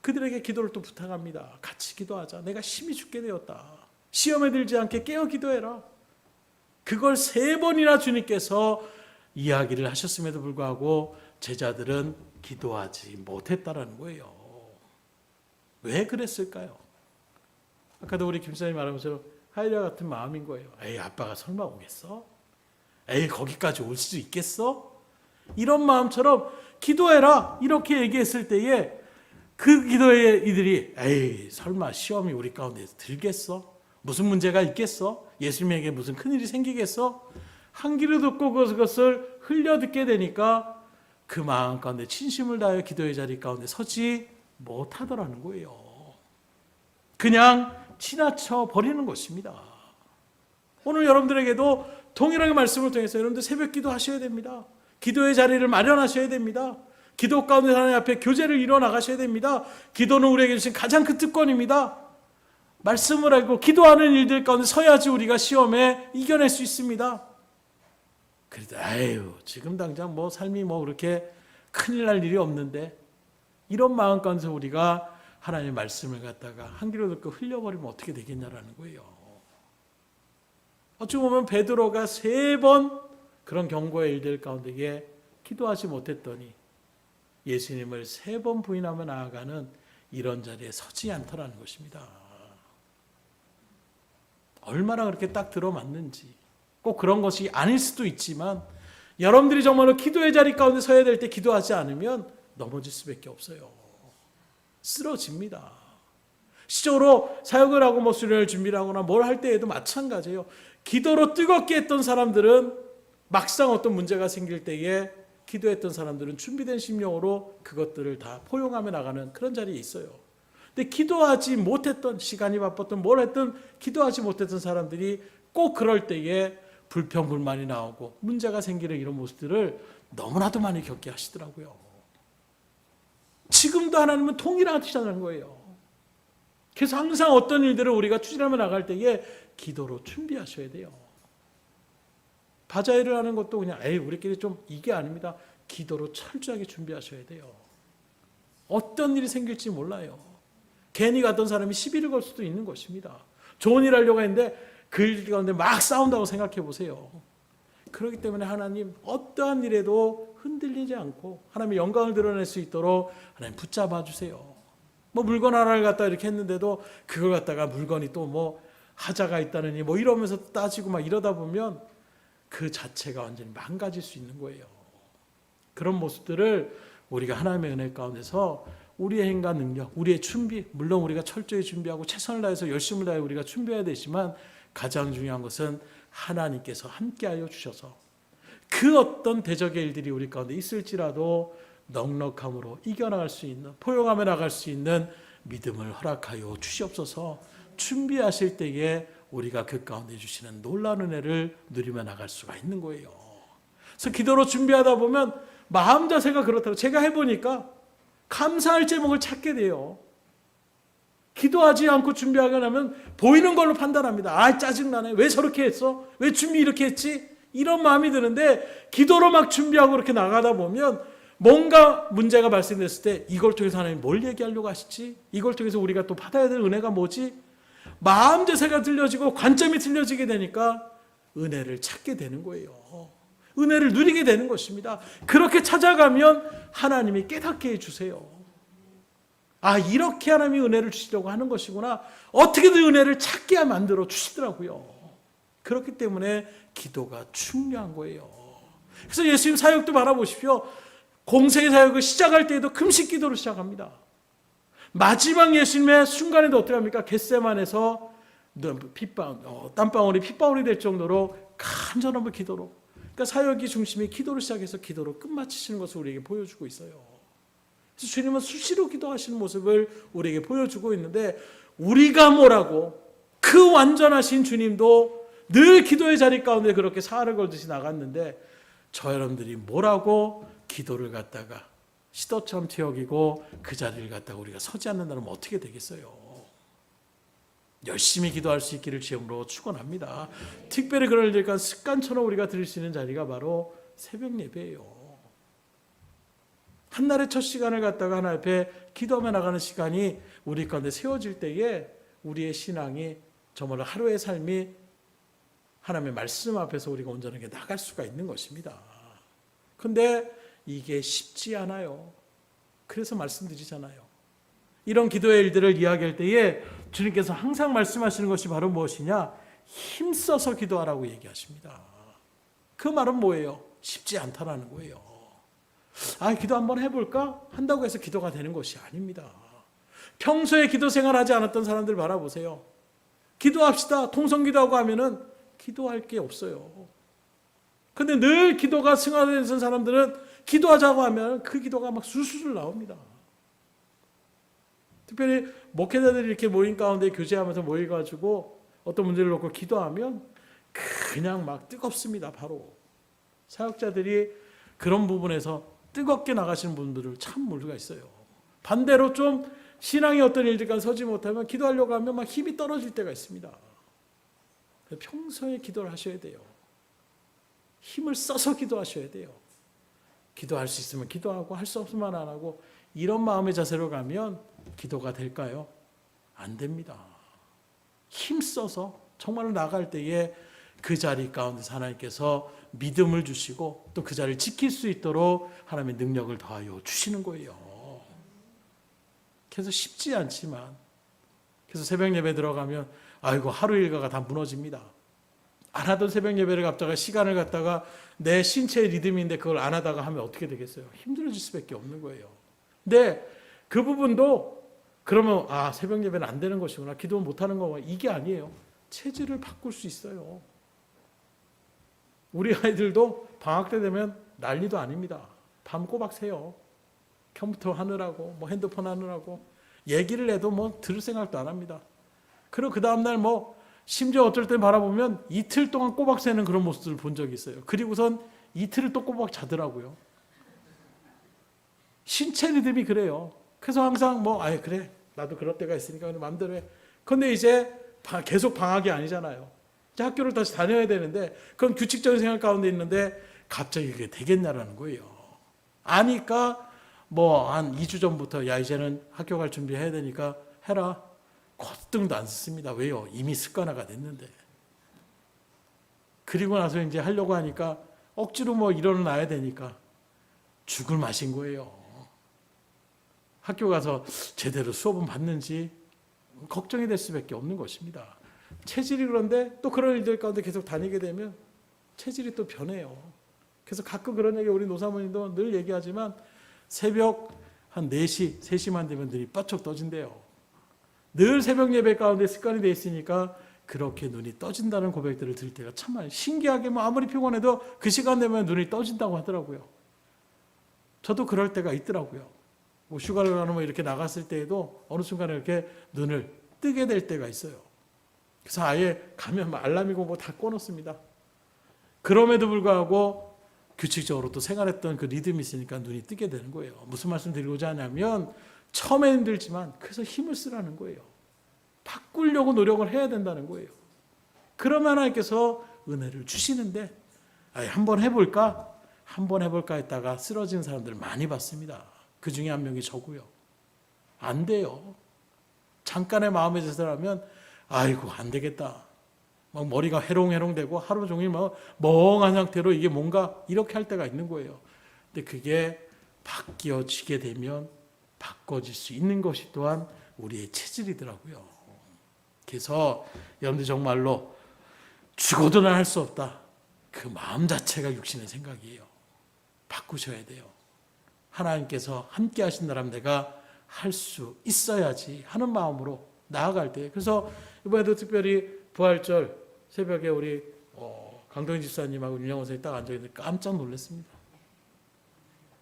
그들에게 기도를 또 부탁합니다. 같이 기도하자. 내가 심히 죽게 되었다. 시험에 들지 않게 깨어 기도해라. 그걸 3번이나 주님께서 이야기를 하셨음에도 불구하고 제자들은 기도하지 못했다라는 거예요. 왜 그랬을까요? 아까도 우리 김사님 말한 것처럼 하이라 같은 마음인 거예요. 에이, 아빠가 설마 오겠어? 에이, 거기까지 올 수 있겠어? 이런 마음처럼 기도해라 이렇게 얘기했을 때에 그 기도에 이들이 에이, 설마 시험이 우리 가운데서 들겠어? 무슨 문제가 있겠어? 예수님에게 무슨 큰일이 생기겠어? 한 귀로 듣고 그것을 흘려 듣게 되니까 그 마음 가운데 진심을 다하여 기도의 자리 가운데 서지 못하더라는 거예요. 그냥 지나쳐 버리는 것입니다. 오늘 여러분들에게도 동일하게 말씀을 통해서 여러분들 새벽 기도 하셔야 됩니다. 기도의 자리를 마련하셔야 됩니다. 기도 가운데 하나님 앞에 교제를 이뤄 나가셔야 됩니다. 기도는 우리에게 주신 가장 큰 특권입니다. 말씀을 알고 기도하는 일들 가운데 서야지 우리가 시험에 이겨낼 수 있습니다. 그래도 아유, 지금 당장 뭐 삶이 뭐 그렇게 큰일 날 일이 없는데 이런 마음 가운데서 우리가 하나님의 말씀을 갖다가 한 귀로 듣고 흘려버리면 어떻게 되겠냐라는 거예요. 어찌 보면 베드로가 3번 그런 경고의 일들 가운데에 기도하지 못했더니 예수님을 3번 부인하며 나아가는 이런 자리에 서지 않더라는 것입니다. 얼마나 그렇게 딱 들어맞는지. 꼭 그런 것이 아닐 수도 있지만 여러분들이 정말로 기도의 자리 가운데 서야 될 때 기도하지 않으면 넘어질 수밖에 없어요. 쓰러집니다. 시적으로 사역을 하고 뭐 수련을 준비를 하거나 뭘 할 때에도 마찬가지예요. 기도로 뜨겁게 했던 사람들은 막상 어떤 문제가 생길 때에 기도했던 사람들은 준비된 심령으로 그것들을 다 포용하며 나가는 그런 자리에 있어요. 근데 기도하지 못했던, 시간이 바빴던 뭘 했든 기도하지 못했던 사람들이 꼭 그럴 때에 불평불만이 나오고 문제가 생기는 이런 모습들을 너무나도 많이 겪게 하시더라고요. 지금도 하나님은 동일하시다는 거예요. 그래서 항상 어떤 일들을 우리가 추진하며 나갈 때에 기도로 준비하셔야 돼요. 바자회를 하는 것도 그냥 에이 우리끼리 좀 이게 아닙니다. 기도로 철저하게 준비하셔야 돼요. 어떤 일이 생길지 몰라요. 괜히 갔던 사람이 시비를 걸 수도 있는 것입니다. 좋은 일 하려고 했는데 그 일 가운데 막 싸운다고 생각해 보세요. 그렇기 때문에 하나님 어떠한 일에도 흔들리지 않고 하나님의 영광을 드러낼 수 있도록 하나님 붙잡아 주세요. 뭐 물건 하나를 갖다 이렇게 했는데도 그걸 갖다가 물건이 또 뭐 하자가 있다느니 뭐 이러면서 따지고 막 이러다 보면 그 자체가 완전히 망가질 수 있는 거예요. 그런 모습들을 우리가 하나님의 은혜 가운데서 우리의 행과 능력, 우리의 준비, 물론 우리가 철저히 준비하고 최선을 다해서 열심을 다해 우리가 준비해야 되지만 가장 중요한 것은 하나님께서 함께하여 주셔서 그 어떤 대적의 일들이 우리 가운데 있을지라도 넉넉함으로 이겨나갈 수 있는, 포용하며 나갈 수 있는 믿음을 허락하여 주시옵소서. 준비하실 때에 우리가 그 가운데 주시는 놀라운 은혜를 누리며 나갈 수가 있는 거예요. 그래서 기도로 준비하다 보면 마음 자세가 그렇다고 제가 해보니까 감사할 제목을 찾게 돼요. 기도하지 않고 준비하거나 하면 보이는 걸로 판단합니다. 아, 짜증나네. 왜 저렇게 했어? 왜 준비 이렇게 했지? 이런 마음이 드는데 기도로 막 준비하고 그렇게 나가다 보면 뭔가 문제가 발생됐을 때 이걸 통해서 하나님 뭘 얘기하려고 하시지? 이걸 통해서 우리가 또 받아야 될 은혜가 뭐지? 마음 자세가 틀려지고 관점이 틀려지게 되니까 은혜를 찾게 되는 거예요. 은혜를 누리게 되는 것입니다. 그렇게 찾아가면 하나님이 깨닫게 해주세요. 아, 이렇게 하나님이 은혜를 주시려고 하는 것이구나. 어떻게든 은혜를 찾게 만들어 주시더라고요. 그렇기 때문에 기도가 중요한 거예요. 그래서 예수님 사역도 바라보십시오. 공생의 사역을 시작할 때에도 금식 기도로 시작합니다. 마지막 예수님의 순간에도 어떻게 합니까? 겟세만에서 땀방울이 핏방울이 될 정도로 간절한 기도로. 그러니까 사역의 중심이 기도로 시작해서 기도로 끝마치시는 것을 우리에게 보여주고 있어요. 그래서 주님은 수시로 기도하시는 모습을 우리에게 보여주고 있는데, 우리가 뭐라고 그 완전하신 주님도 늘 기도의 자리 가운데 그렇게 사활을 걸듯이 나갔는데, 저 여러분들이 뭐라고 기도를 갖다가 시도처럼 튀어기고 그 자리를 갖다가 우리가 서지 않는다면 어떻게 되겠어요? 열심히 기도할 수 있기를 주님으로 축원합니다. 특별히 그러니까 습관처럼 우리가 드릴 수 있는 자리가 바로 새벽 예배예요. 한날의 첫 시간을 갖다가 하나님 앞에 기도하며 나가는 시간이 우리 가운데 세워질 때에 우리의 신앙이 정말 하루의 삶이 하나님의 말씀 앞에서 우리가 온전하게 나갈 수가 있는 것입니다. 그런데 이게 쉽지 않아요. 그래서 말씀드리잖아요. 이런 기도의 일들을 이야기할 때에 주님께서 항상 말씀하시는 것이 바로 무엇이냐? 힘써서 기도하라고 얘기하십니다. 그 말은 뭐예요? 쉽지 않다라는 거예요. 아, 기도 한번 해볼까? 한다고 해서 기도가 되는 것이 아닙니다. 평소에 기도 생활하지 않았던 사람들 바라보세요. 기도합시다. 통성기도하고 하면은 기도할 게 없어요. 근데 늘 기도가 승화되는 사람들은 기도하자고 하면 그 기도가 막 술술 나옵니다. 특별히 목회자들이 이렇게 모임 가운데 교제하면서 모여가지고 어떤 문제를 놓고 기도하면 그냥 막 뜨겁습니다. 바로 사역자들이 그런 부분에서 뜨겁게 나가시는 분들을 참 모르가 있어요. 반대로 좀 신앙의 어떤 일들과 서지 못하면 기도하려고 하면 막 힘이 떨어질 때가 있습니다. 평소에 기도를 하셔야 돼요. 힘을 써서 기도하셔야 돼요. 기도할 수 있으면 기도하고 할 수 없으면 안 하고, 이런 마음의 자세로 가면 기도가 될까요? 안 됩니다. 힘써서 정말로 나갈 때에 그 자리 가운데서 하나님께서 믿음을 주시고 또 그 자리를 지킬 수 있도록 하나님의 능력을 더하여 주시는 거예요. 그래서 쉽지 않지만, 그래서 새벽 예배 들어가면 아이고 하루 일과가 다 무너집니다. 안 하던 새벽 예배를 갖다가 시간을 갖다가 내 신체의 리듬인데 그걸 안 하다가 하면 어떻게 되겠어요? 힘들어질 수밖에 없는 거예요. 근데 그 부분도 그러면 아, 새벽 예배는 안 되는 것이구나, 기도 못하는 거구나, 이게 아니에요. 체질을 바꿀 수 있어요. 우리 아이들도 방학 때 되면 난리도 아닙니다. 밤 꼬박 새요. 컴퓨터 하느라고 뭐 핸드폰 하느라고 얘기를 해도 뭐 들을 생각도 안 합니다. 그리고 그 다음날 뭐 심지어 어떨 때 바라보면 이틀 동안 꼬박 새는 그런 모습을 본 적이 있어요. 그리고선 이틀을 또 꼬박 자더라고요. 신체 리듬이 그래요. 그래서 항상 뭐 아예 그래 나도 그럴 때가 있으니까 마음대로 해. 그런데 이제 계속 방학이 아니잖아요. 이제 학교를 다시 다녀야 되는데 그건 규칙적인 생활 가운데 있는데 갑자기 그게 되겠냐라는 거예요. 아니까 뭐 한 2주 전부터 야 이제는 학교 갈 준비해야 되니까 해라. 콧등도 안 썼습니다. 왜요? 이미 습관화가 됐는데. 그리고 나서 이제 하려고 하니까 억지로 뭐 일어나야 되니까 죽을 맛인 거예요. 학교 가서 제대로 수업은 받는지 걱정이 될 수밖에 없는 것입니다. 체질이 그런데 또 그런 일들 가운데 계속 다니게 되면 체질이 또 변해요. 그래서 가끔 그런 얘기 우리 노사모님도 늘 얘기하지만 새벽 한 4시, 3시만 되면 눈이 바짝 떠진대요. 늘 새벽 예배 가운데 습관이 돼 있으니까 그렇게 눈이 떠진다는 고백들을 들을 때가 참 많아요. 신기하게 뭐 아무리 피곤해도 그 시간 되면 눈이 떠진다고 하더라고요. 저도 그럴 때가 있더라고요. 뭐 휴가를 가는 뭐 이렇게 나갔을 때에도 어느 순간에 이렇게 눈을 뜨게 될 때가 있어요. 그래서 아예 가면 알람이고 뭐 다 꺼놓습니다. 그럼에도 불구하고 규칙적으로 또 생활했던 그 리듬이 있으니까 눈이 뜨게 되는 거예요. 무슨 말씀 드리고자 하냐면 처음엔 힘들지만 그래서 힘을 쓰라는 거예요. 바꾸려고 노력을 해야 된다는 거예요. 그러면 하나님께서 은혜를 주시는데 한번 해볼까? 한번 해볼까 했다가 쓰러진 사람들 많이 봤습니다. 그 중에 한 명이 저고요. 안 돼요. 잠깐의 마음의 제사라면 아이고 안 되겠다. 막 머리가 해롱해롱되고 하루 종일 막 멍한 상태로 이게 뭔가 이렇게 할 때가 있는 거예요. 근데 그게 바뀌어지게 되면 바꿔질 수 있는 것이 또한 우리의 체질이더라고요. 그래서 여러분들 정말로 죽어도 난 할 수 없다. 그 마음 자체가 육신의 생각이에요. 바꾸셔야 돼요. 하나님께서 함께 하신다면 내가 할 수 있어야지 하는 마음으로 나아갈 때. 그래서 이번에도 특별히 부활절 새벽에 우리 강동희 집사님하고 윤영원 선생님이 딱 앉아있는데 깜짝 놀랐습니다.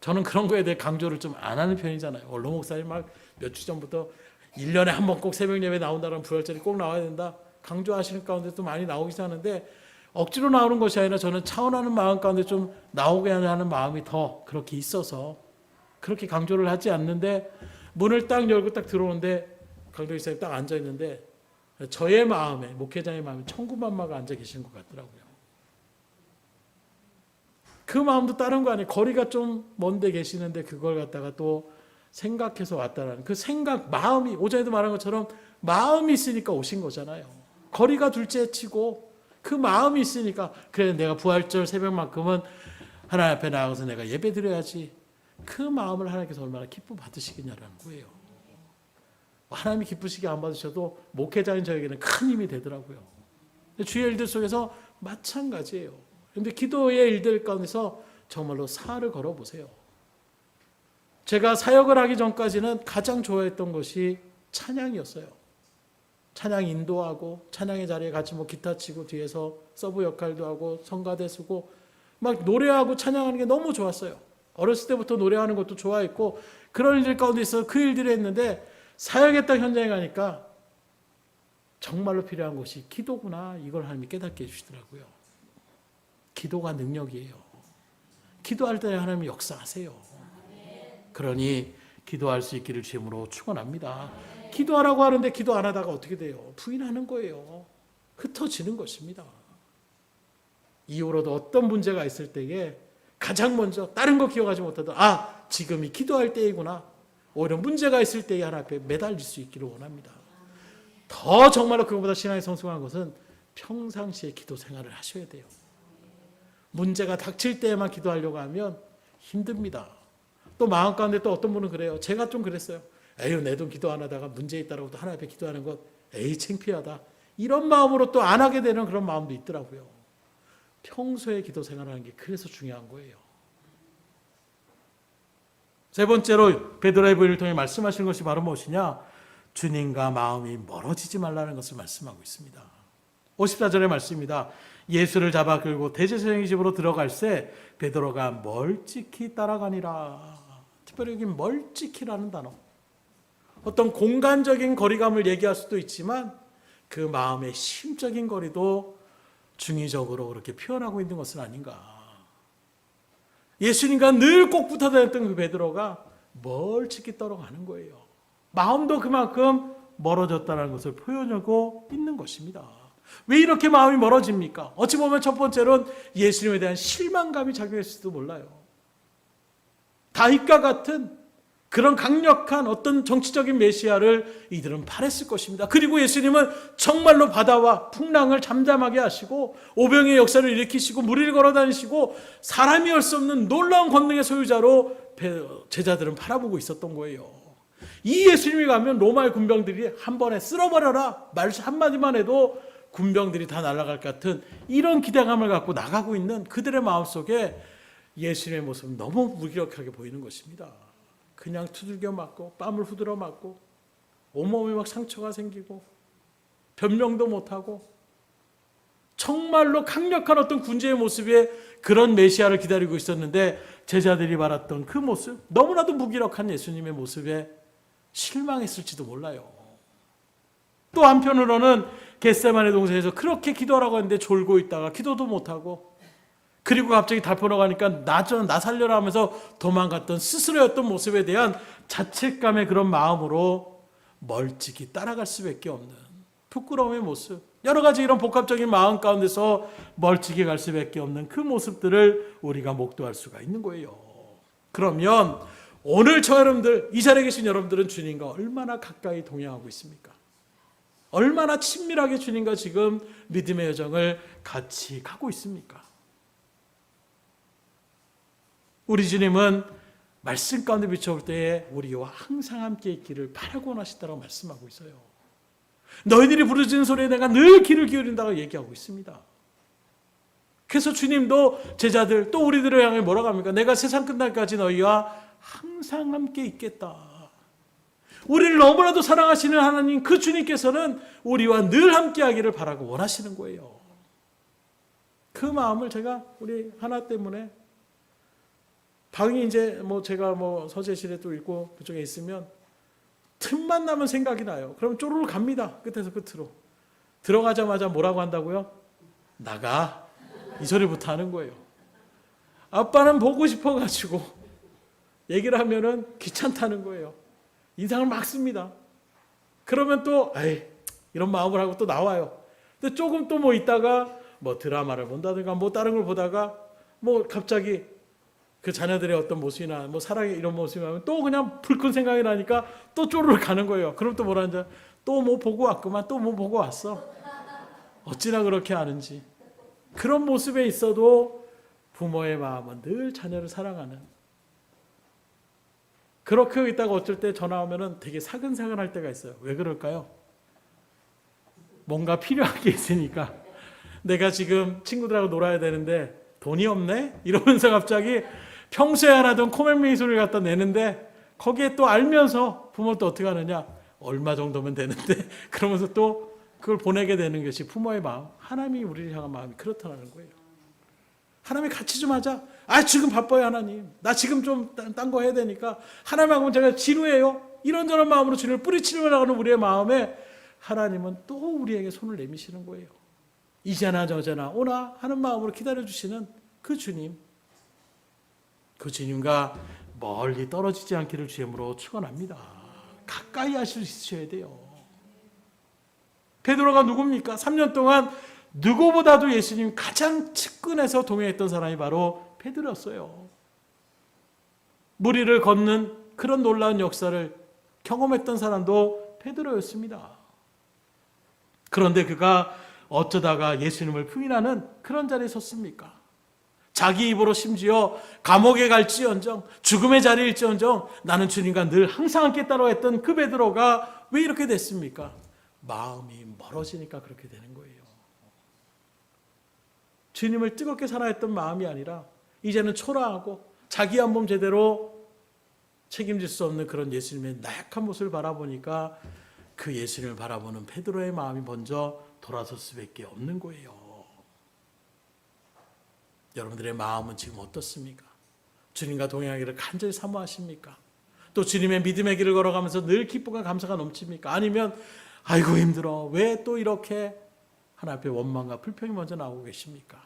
저는 그런 거에 대해 강조를 좀 안 하는 편이잖아요. 원로 목사님 막 몇 주 전부터 1년에 한 번 꼭 새벽 예배 나온다는 부활절이 꼭 나와야 된다. 강조하시는 가운데 또 많이 나오기도 하는데 억지로 나오는 것이 아니라 저는 차원하는 마음 가운데 좀 나오게 하는 마음이 더 그렇게 있어서 그렇게 강조를 하지 않는데 문을 딱 열고 딱 들어오는데 강동희 목사님 딱 앉아있는데 저의 마음에 목회자의 마음에 천군만마가 앉아 계신 것 같더라고요. 그 마음도 다른 거 아니에요. 거리가 좀 먼데 계시는데 그걸 갖다가 또 생각해서 왔다라는 그 생각, 마음이 오전에도 말한 것처럼 마음이 있으니까 오신 거잖아요. 거리가 둘째치고 그 마음이 있으니까 그래 내가 부활절 새벽만큼은 하나님 앞에 나가서 내가 예배 드려야지. 그 마음을 하나님께서 얼마나 기뻐 받으시겠냐라는 거예요. 하나님이 기쁘시게 안 받으셔도 목회자인 저에게는 큰 힘이 되더라고요. 주의 일들 속에서 마찬가지예요. 그런데 기도의 일들 가운데서 정말로 사활을 걸어보세요. 제가 사역을 하기 전까지는 가장 좋아했던 것이 찬양이었어요. 찬양 인도하고 찬양의 자리에 같이 기타 치고 뒤에서 서브 역할도 하고 성가대 쓰고 막 노래하고 찬양하는 게 너무 좋았어요. 어렸을 때부터 노래하는 것도 좋아했고 그런 일들 가운데 있어 그 일들을 했는데 사역의 땅 현장에 가니까 정말로 필요한 것이 기도구나. 이걸 하나님이 깨닫게 해주시더라고요. 기도가 능력이에요. 기도할 때 하나님이 역사하세요. 그러니 기도할 수 있기를 주님으로 축원합니다. 기도하라고 하는데 기도 안 하다가 어떻게 돼요? 부인하는 거예요. 흩어지는 것입니다. 이후로도 어떤 문제가 있을 때에 가장 먼저 다른 거 기억하지 못하도 지금이 기도할 때이구나. 오히려 문제가 있을 때에 하나님 앞에 매달릴 수 있기를 원합니다. 더 정말로 그것보다 신앙이 성숙한 것은 평상시에 기도 생활을 하셔야 돼요. 문제가 닥칠 때에만 기도하려고 하면 힘듭니다. 또 마음 가운데 또 어떤 분은 그래요. 제가 좀 그랬어요. 에휴 내 돈 기도 안 하다가 문제 있다라고 또 하나님 앞에 기도하는 것 에이 창피하다. 이런 마음으로 또 안 하게 되는 그런 마음도 있더라고요. 평소에 기도 생활하는 게 그래서 중요한 거예요. 세 번째로 베드로의 부인을 통해 말씀하시는 것이 바로 무엇이냐? 주님과 마음이 멀어지지 말라는 것을 말씀하고 있습니다. 54절의 말씀입니다. 예수를 잡아 끌고 대제사장의 집으로 들어갈새 베드로가 멀찍이 따라가니라. 특별히 여기 멀찍이라는 단어. 어떤 공간적인 거리감을 얘기할 수도 있지만 그 마음의 심적인 거리도 중의적으로 그렇게 표현하고 있는 것은 아닌가. 예수님과 늘 꼭 붙어 다녔던 그 베드로가 멀찍이 떨어가는 거예요. 마음도 그만큼 멀어졌다는 것을 표현하고 있는 것입니다. 왜 이렇게 마음이 멀어집니까? 어찌 보면 첫 번째로는 예수님에 대한 실망감이 작용했을지도 몰라요. 다윗과 같은 그런 강력한 어떤 정치적인 메시아를 이들은 바랬을 것입니다. 그리고 예수님은 정말로 바다와 풍랑을 잠잠하게 하시고 오병의 역사를 일으키시고 무리를 걸어다니시고 사람이 할 수 없는 놀라운 권능의 소유자로 제자들은 바라보고 있었던 거예요. 이 예수님이 가면 로마의 군병들이 한 번에 쓸어버려라 말 한마디만 해도 군병들이 다 날아갈 것 같은 이런 기대감을 갖고 나가고 있는 그들의 마음속에 예수님의 모습은 너무 무기력하게 보이는 것입니다. 그냥 두들겨 맞고 뺨을 후들어 맞고 온몸에 막 상처가 생기고 변명도 못하고 정말로 강력한 어떤 군주의 모습에 그런 메시아를 기다리고 있었는데 제자들이 바랐던 그 모습, 너무나도 무기력한 예수님의 모습에 실망했을지도 몰라요. 또 한편으로는 겟세마네 동산에서 그렇게 기도하라고 했는데 졸고 있다가 기도도 못하고 그리고 갑자기 달포로 가니까 나 살려라 하면서 도망갔던 스스로였던 모습에 대한 자책감의 그런 마음으로 멀찍이 따라갈 수밖에 없는 부끄러움의 모습, 여러 가지 이런 복합적인 마음 가운데서 멀찍이 갈 수밖에 없는 그 모습들을 우리가 목도할 수가 있는 거예요. 그러면 오늘 저 여러분들, 이 자리에 계신 여러분들은 주님과 얼마나 가까이 동행하고 있습니까? 얼마나 친밀하게 주님과 지금 믿음의 여정을 같이 가고 있습니까? 우리 주님은 말씀 가운데 비춰볼 때에 우리와 항상 함께 있기를 바라고 원하시다고 말씀하고 있어요. 너희들이 부르짖는 소리에 내가 늘 귀를 기울인다고 얘기하고 있습니다. 그래서 주님도 제자들 또 우리들을 향해 뭐라고 합니까? 내가 세상 끝날까지 너희와 항상 함께 있겠다. 우리를 너무나도 사랑하시는 하나님 그 주님께서는 우리와 늘 함께 하기를 바라고 원하시는 거예요. 그 마음을 제가 우리 하나 때문에 방이 이제 제가 서재실에 또 있고 그쪽에 있으면 틈만 나면 생각이 나요. 그럼 쪼르르 갑니다. 끝에서 끝으로. 들어가자마자 뭐라고 한다고요? 나가. 이 소리부터 하는 거예요. 아빠는 보고 싶어가지고 얘기를 하면은 귀찮다는 거예요. 인상을 막 씁니다. 그러면 또 이런 마음을 하고 또 나와요. 근데 조금 또 있다가 드라마를 본다든가 다른 걸 보다가 갑자기 그 자녀들의 어떤 모습이나 사랑의 이런 모습이 나면 또 그냥 불끈 생각이 나니까 또 쪼르르 가는 거예요. 그럼 또 뭐라 하는지 또 보고 왔구만. 또 보고 왔어. 어찌나 그렇게 아는지. 그런 모습에 있어도 부모의 마음은 늘 자녀를 사랑하는. 그렇게 있다가 어쩔 때 전화 오면은 되게 사근사근할 때가 있어요. 왜 그럴까요? 뭔가 필요한 게 있으니까. 내가 지금 친구들하고 놀아야 되는데 돈이 없네? 이러면서 갑자기 평소에 안 하던 코맹맹이 소리를 갖다 내는데 거기에 또 알면서 부모는 또 어떻게 하느냐? 얼마 정도면 되는데 그러면서 또 그걸 보내게 되는 것이 부모의 마음. 하나님이 우리를 향한 마음이 그렇다는 거예요. 하나님이 같이 좀 하자. 지금 바빠요 하나님. 나 지금 좀 딴 거 해야 되니까 하나님하고는 제가 지루해요. 이런저런 마음으로 주님을 뿌리치려 나가는 우리의 마음에 하나님은 또 우리에게 손을 내미시는 거예요. 이제나 저제나 오나 하는 마음으로 기다려주시는 그 주님. 그 주님과 멀리 떨어지지 않기를 주님으로 축원합니다. 가까이 하실 수 있어야 돼요. 베드로가 누굽니까? 3년 동안 누구보다도 예수님 가장 측근에서 동행했던 사람이 바로 베드로였어요. 물 위를 걷는 그런 놀라운 역사를 경험했던 사람도 베드로였습니다. 그런데 그가 어쩌다가 예수님을 부인하는 그런 자리에 섰습니까? 자기 입으로 심지어 감옥에 갈지언정 죽음의 자리일지언정 나는 주님과 늘 항상 함께 따라했던 그 베드로가 왜 이렇게 됐습니까? 마음이 멀어지니까 그렇게 되는 거예요. 주님을 뜨겁게 사랑했던 마음이 아니라 이제는 초라하고 자기 한 몸 제대로 책임질 수 없는 그런 예수님의 나약한 모습을 바라보니까 그 예수님을 바라보는 베드로의 마음이 먼저 돌아설 수밖에 없는 거예요. 여러분들의 마음은 지금 어떻습니까? 주님과 동행하기를 간절히 사모하십니까? 또 주님의 믿음의 길을 걸어가면서 늘 기쁨과 감사가 넘칩니까? 아니면 아이고 힘들어. 왜 또 이렇게 하나님 앞에 원망과 불평이 먼저 나오고 계십니까?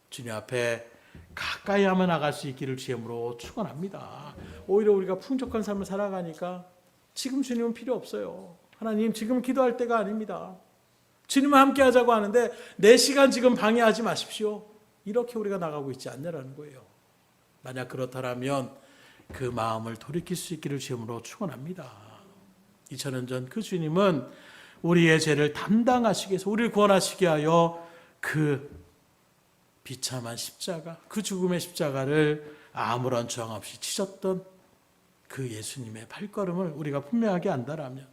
주님 앞에 가까이 하며 나갈 수 있기를 주님으로 축원합니다. 오히려 우리가 풍족한 삶을 살아가니까 지금 주님은 필요 없어요. 하나님 지금 기도할 때가 아닙니다. 주님과 함께 하자고 하는데 내 시간 지금 방해하지 마십시오. 이렇게 우리가 나가고 있지 않냐라는 거예요. 만약 그렇다면 그 마음을 돌이킬 수 있기를 주님으로 축원합니다. 2000년 전 그 주님은 우리의 죄를 담당하시기 위해서 우리를 구원하시게 하여 그 비참한 십자가, 그 죽음의 십자가를 아무런 저항 없이 치셨던 그 예수님의 발걸음을 우리가 분명하게 안다라면,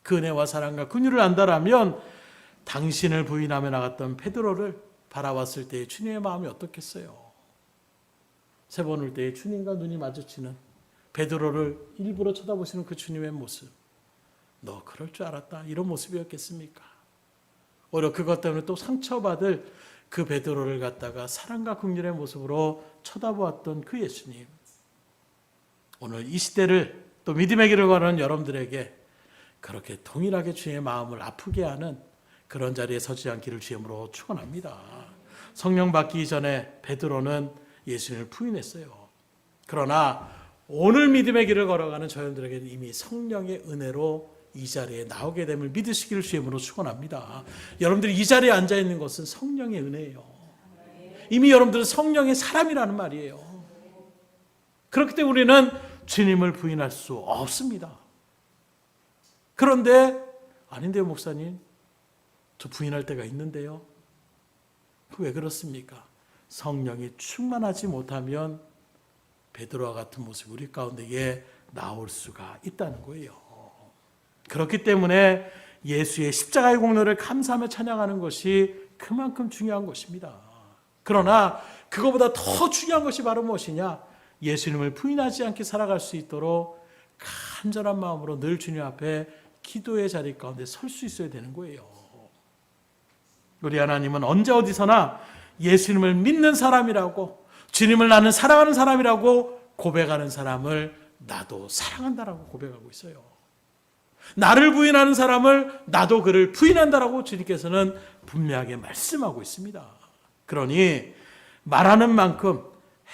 그 은혜와 사랑과 긍휼을 안다라면 당신을 부인하며 나갔던 베드로를 바라봤을 때의 주님의 마음이 어떻겠어요? 세 번 올 때에 주님과 눈이 마주치는 베드로를 일부러 쳐다보시는 그 주님의 모습, 너 그럴 줄 알았다 이런 모습이었겠습니까? 오히려 그것 때문에 또 상처받을 그 베드로를 갖다가 사랑과 긍휼의 모습으로 쳐다보았던 그 예수님, 오늘 이 시대를 또 믿음의 길을 걸어가는 여러분들에게 그렇게 동일하게 주의 마음을 아프게 하는 그런 자리에 서지 않기를 주님으로 축원합니다. 성령 받기 전에 베드로는 예수님을 부인했어요. 그러나 오늘 믿음의 길을 걸어가는 저희들에게는 이미 성령의 은혜로 이 자리에 나오게 됨을 믿으시기를 주님으로 축원합니다. 여러분들이 이 자리에 앉아 있는 것은 성령의 은혜예요. 이미 여러분들은 성령의 사람이라는 말이에요. 그렇기 때문에 우리는 주님을 부인할 수 없습니다. 그런데 아닌데요, 목사님. 저 부인할 때가 있는데요. 왜 그렇습니까? 성령이 충만하지 못하면 베드로와 같은 모습이 우리 가운데에 나올 수가 있다는 거예요. 그렇기 때문에 예수의 십자가의 공로를 감사하며 찬양하는 것이 그만큼 중요한 것입니다. 그러나 그거보다 더 중요한 것이 바로 무엇이냐? 예수님을 부인하지 않게 살아갈 수 있도록 간절한 마음으로 늘 주님 앞에 기도의 자리 가운데 설 수 있어야 되는 거예요. 우리 하나님은 언제 어디서나 예수님을 믿는 사람이라고, 주님을 나는 사랑하는 사람이라고 고백하는 사람을 나도 사랑한다라고 고백하고 있어요. 나를 부인하는 사람을 나도 그를 부인한다라고 주님께서는 분명하게 말씀하고 있습니다. 그러니 말하는 만큼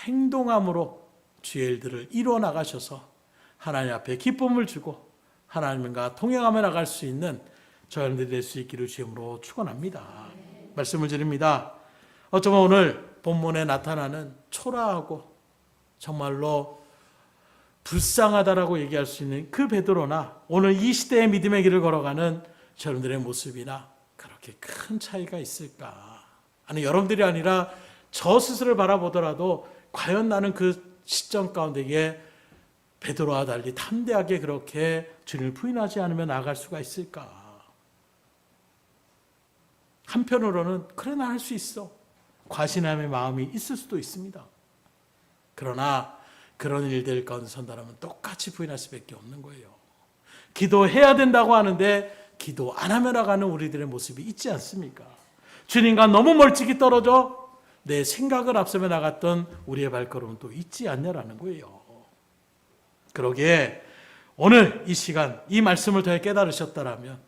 행동함으로 주의 일들을 이루어 나가셔서 하나님 앞에 기쁨을 주고 하나님과 동행하며 나갈 수 있는 저희들이 될 수 있기를 주님으로 축원합니다. 말씀을 드립니다. 어쩌면 오늘 본문에 나타나는 초라하고 정말로 불쌍하다라고 얘기할 수 있는 그 베드로나 오늘 이 시대의 믿음의 길을 걸어가는 여러분들의 모습이나 그렇게 큰 차이가 있을까? 아니, 여러분들이 아니라 저 스스로를 바라보더라도 과연 나는 그 시점 가운데에 베드로와 달리 담대하게 그렇게 주님을 부인하지 않으며 나아갈 수가 있을까? 한편으로는 그래, 나 할 수 있어, 과신함의 마음이 있을 수도 있습니다. 그러나 그런 일들 가운데 선다라면 똑같이 부인할 수밖에 없는 거예요. 기도해야 된다고 하는데 기도 안 하며 나가는 우리들의 모습이 있지 않습니까? 주님과 너무 멀찍이 떨어져 내 생각을 앞서며 나갔던 우리의 발걸음은 또 있지 않냐라는 거예요. 그러기에 오늘 이 시간 이 말씀을 통해 깨달으셨다라면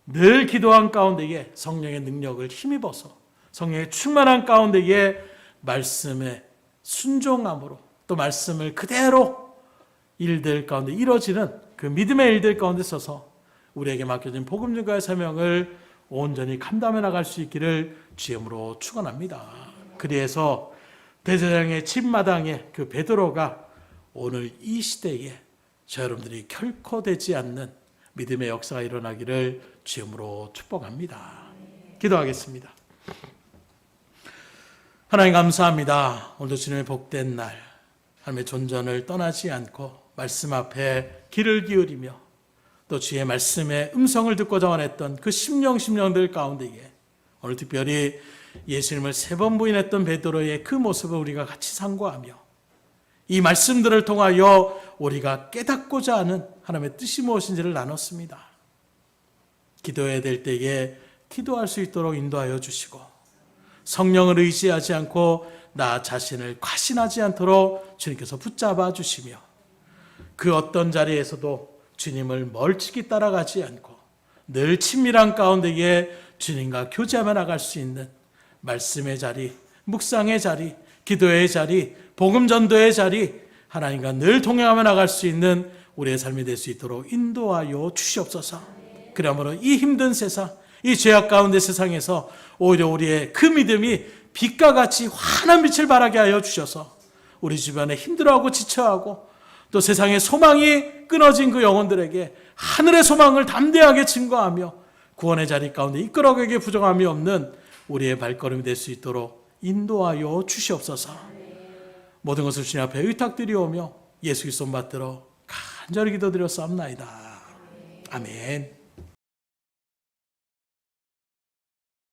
늘 기도한 가운데에 성령의 능력을 힘입어서 성령의 충만한 가운데에 말씀에 순종함으로 또 말씀을 그대로 일들 가운데 이루어지는 그 믿음의 일들 가운데 서서 우리에게 맡겨진 복음 전가의 사명을 온전히 감당해 나갈 수 있기를 주님으로 축원합니다. 그래서 대제사장의 집마당에 그 베드로가 오늘 이 시대에 저 여러분들이 결코 되지 않는 믿음의 역사가 일어나기를 주님으로 축복합니다. 기도하겠습니다. 하나님 감사합니다. 오늘도 주님의 복된 날, 하나님의 존전을 떠나지 않고 말씀 앞에 귀를 기울이며 또 주의 말씀의 음성을 듣고자 원했던 그 심령들 가운데에 오늘 특별히 예수님을 3번 부인했던 베드로의 그 모습을 우리가 같이 상고하며 이 말씀들을 통하여 우리가 깨닫고자 하는 하나님의 뜻이 무엇인지를 나눴습니다. 기도해야 될 때에 기도할 수 있도록 인도하여 주시고 성령을 의지하지 않고 나 자신을 과신하지 않도록 주님께서 붙잡아 주시며 그 어떤 자리에서도 주님을 멀찍이 따라가지 않고 늘 친밀한 가운데에 주님과 교제하며 나갈 수 있는 말씀의 자리, 묵상의 자리, 기도의 자리, 복음 전도의 자리, 하나님과 늘 동행하며 나갈 수 있는 우리의 삶이 될 수 있도록 인도하여 주시옵소서. 그러므로 이 힘든 세상, 이 죄악 가운데 세상에서 오히려 우리의 그 믿음이 빛과 같이 환한 빛을 발하게 하여 주셔서 우리 주변에 힘들어하고 지쳐하고 또 세상의 소망이 끊어진 그 영혼들에게 하늘의 소망을 담대하게 증거하며 구원의 자리 가운데 이끌어가기에 부정함이 없는 우리의 발걸음이 될 수 있도록 인도하여 주시옵소서. 모든 것을 주님 앞에 의탁드리오며 예수 그리스도 받들어 간절히 기도드렸사옵나이다. 아멘.